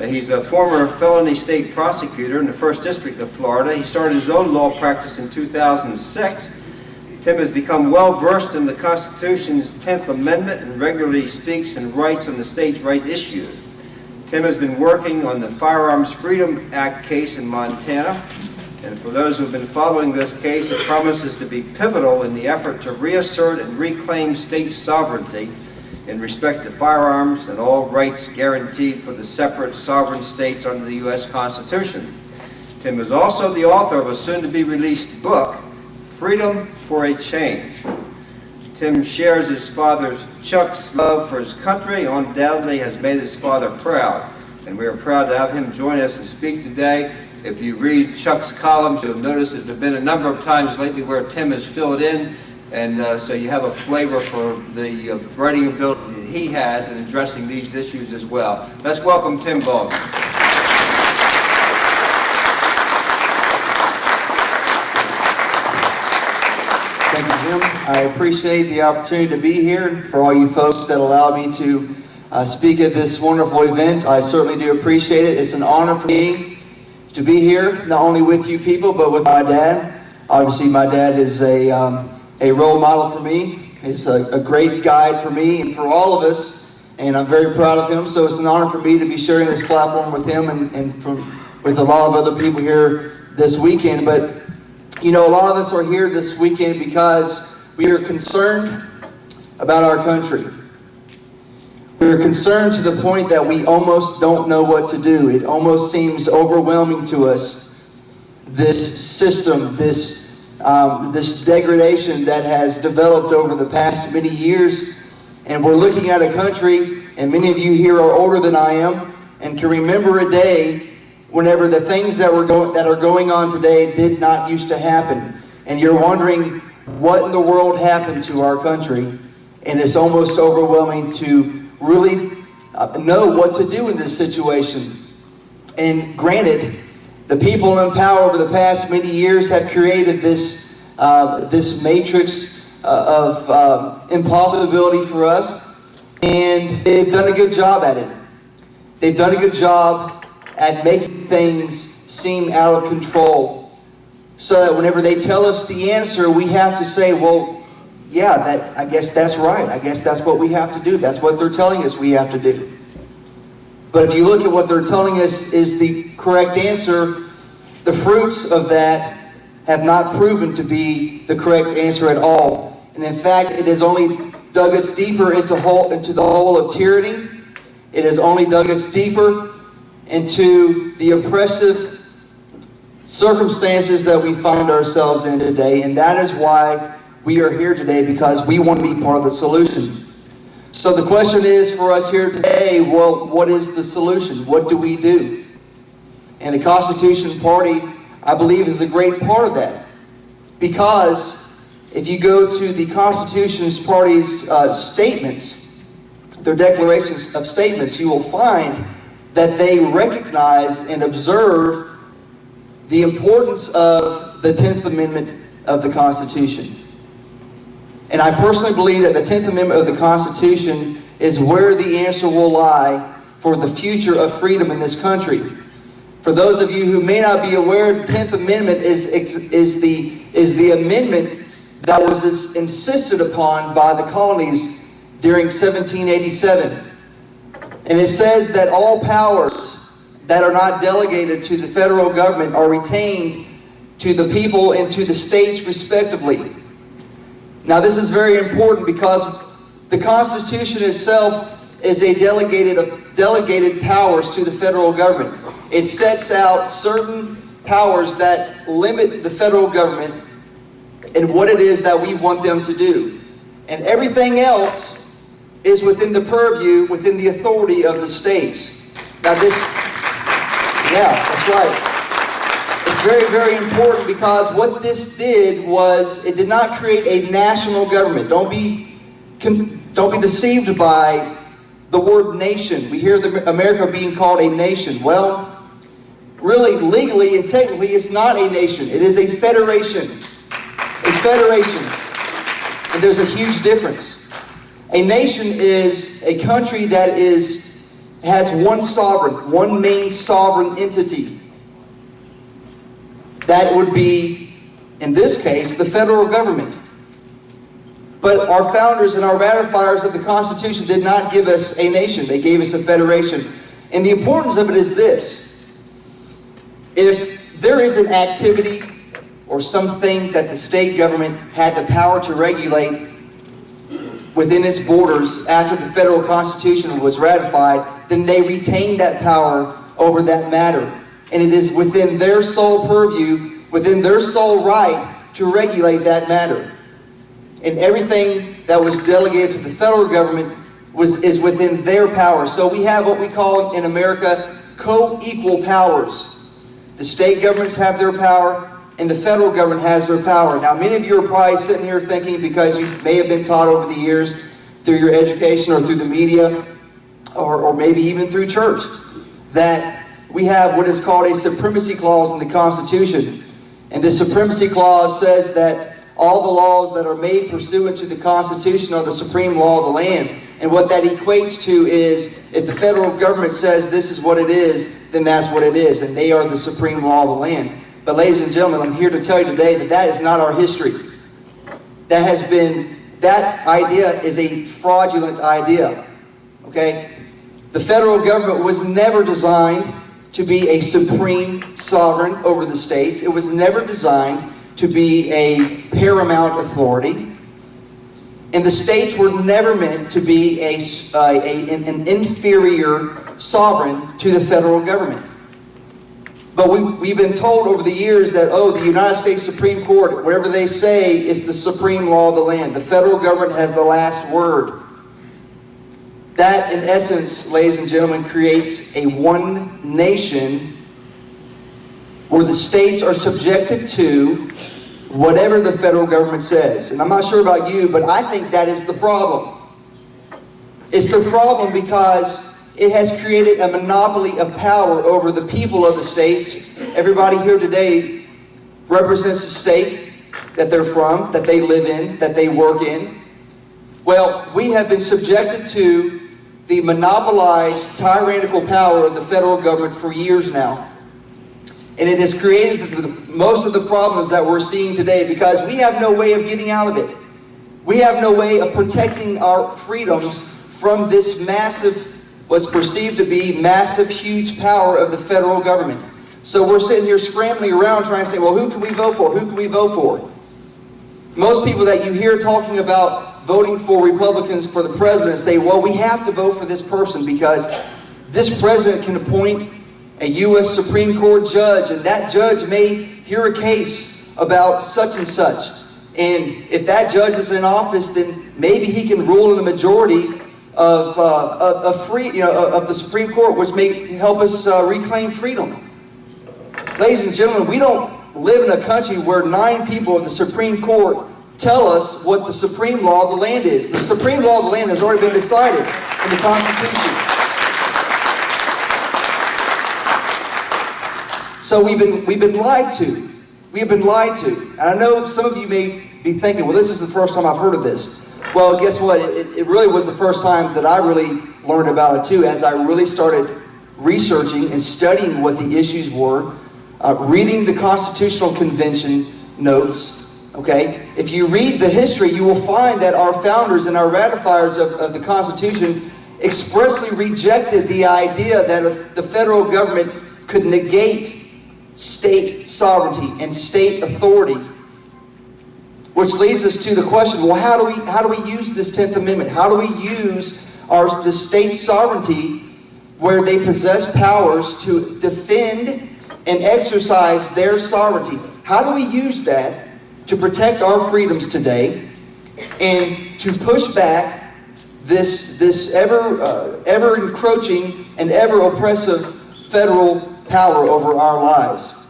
He's a former felony state prosecutor in the 1st District of Florida. He started his own law practice in 2006. Tim has become well-versed in the Constitution's 10th Amendment and regularly speaks and writes on the state's right issues. Tim has been working on the Firearms Freedom Act case in Montana, and for those who have been following this case, it promises to be pivotal in the effort to reassert and reclaim state sovereignty in respect to firearms and all rights guaranteed for the separate sovereign states under the U.S. Constitution. Tim is also the author of a soon-to-be-released book, Freedom for a Change. Tim shares his father Chuck's love for his country and undoubtedly has made his father proud. And we are proud to have him join us and speak today. If you read Chuck's columns, you'll notice that there have been a number of times lately where Tim has filled in, and so you have a flavor for the writing ability he has in addressing these issues as well. Let's welcome Tim Baldwin. Thank you, Jim. I appreciate the opportunity to be here, and for all you folks that allowed me to speak at this wonderful event. I certainly do appreciate it. It's an honor for me to be here, not only with you people, but with my dad. Obviously, my dad is a role model for me. He's a great guide for me and for all of us, and I'm very proud of him. So it's an honor for me to be sharing this platform with him and with a lot of other people here this weekend. But you know, a lot of us are here this weekend because we are concerned about our country. We are concerned to the point that we almost don't know what to do. It almost seems overwhelming to us, this system, this degradation that has developed over the past many years. And we're looking at a country, and many of you here are older than I am, and can remember a day whenever the things that are going on today did not used to happen. And you're wondering what in the world happened to our country. And it's almost overwhelming to really know what to do in this situation. And granted, the people in power over the past many years have created this matrix of impossibility for us, and they've done a good job at it. They've done a good job at making things seem out of control, so that whenever they tell us the answer, we have to say, well, yeah, I guess that's right. I guess that's what we have to do. That's what they're telling us we have to do. But if you look at what they're telling us is the correct answer, the fruits of that have not proven to be the correct answer at all. And in fact, it has only dug us deeper into the hole of tyranny. It has only dug us deeper into the oppressive circumstances that we find ourselves in today. And that is why we are here today, because we want to be part of the solution. So the question is for us here today, well, what is the solution? What do we do? And the Constitution Party, I believe, is a great part of that. Because if you go to the Constitution Party's statements, their declarations of statements, you will find that they recognize and observe the importance of the 10th Amendment of the Constitution. And I personally believe that the 10th Amendment of the Constitution is where the answer will lie for the future of freedom in this country. For those of you who may not be aware, the 10th Amendment is the amendment that was insisted upon by the colonies during 1787. And it says that all powers that are not delegated to the federal government are retained to the people and to the states respectively. Now this is very important because the Constitution itself is a delegated powers to the federal government. It sets out certain powers that limit the federal government and what it is that we want them to do. And everything else is within the purview, within the authority of the states. Now that's right. It's very, very important because what this did was it did not create a national government. Don't be deceived by the word nation. We hear America being called a nation. Well, really, legally and technically, it's not a nation. It is a federation. A federation. And there's a huge difference. A nation is a country that has one sovereign, one main sovereign entity. That would be, in this case, the federal government. But our founders and our ratifiers of the Constitution did not give us a nation. They gave us a federation. And the importance of it is this. If there is an activity or something that the state government had the power to regulate within its borders after the federal Constitution was ratified, then they retain that power over that matter. And it is within their sole purview, within their sole right to regulate that matter. And everything that was delegated to the federal government is within their power. So we have what we call in America co-equal powers. The state governments have their power, and the federal government has their power. Now, many of you are probably sitting here thinking, because you may have been taught over the years through your education or through the media, or maybe even through church, that we have what is called a supremacy clause in the Constitution. And this supremacy clause says that all the laws that are made pursuant to the Constitution are the supreme law of the land. And what that equates to is, if the federal government says this is what it is, then that's what it is, and they are the supreme law of the land. But ladies and gentlemen, I'm here to tell you today that that is not our history. That idea is a fraudulent idea. Okay? The federal government was never designed to be a supreme sovereign over the states. It was never designed to be a paramount authority. And the states were never meant to be an inferior sovereign to the federal government. But we've been told over the years that, oh, the United States Supreme Court, whatever they say, is the supreme law of the land. The federal government has the last word. That, in essence, ladies and gentlemen, creates a one nation where the states are subjected to whatever the federal government says. And I'm not sure about you, but I think that is the problem. It's the problem because it has created a monopoly of power over the people of the states. Everybody here today represents the state that they're from, that they live in, that they work in. Well, we have been subjected to the monopolized, tyrannical power of the federal government for years now. And it has created most of the problems that we're seeing today because we have no way of getting out of it. We have no way of protecting our freedoms from this massive, what's perceived to be massive, huge power of the federal government. So we're sitting here scrambling around trying to say, well, who can we vote for? Who can we vote for? Most people that you hear talking about voting for Republicans for the president say, well, we have to vote for this person because this president can appoint a U.S. Supreme Court judge, and that judge may hear a case about such and such. And if that judge is in office, then maybe he can rule in the majority of the Supreme Court, which may help us reclaim freedom. Ladies and gentlemen, we don't live in a country where 9 people of the Supreme Court tell us what the supreme law of the land is. The supreme law of the land has already been decided in the Constitution. So we've been lied to. We have been lied to. And I know some of you may be thinking, well, this is the first time I've heard of this. Well, guess what? It really was the first time that I really learned about it too, as I really started researching and studying what the issues were, reading the Constitutional Convention notes. Okay? If you read the history, you will find that our founders and our ratifiers of the Constitution expressly rejected the idea that the federal government could negate state sovereignty and state authority. Which leads us to the question, well, how do we use this 10th Amendment? How do we use the state sovereignty where they possess powers to defend and exercise their sovereignty? How do we use that to protect our freedoms today and to push back this ever encroaching and ever oppressive federal power over our lives?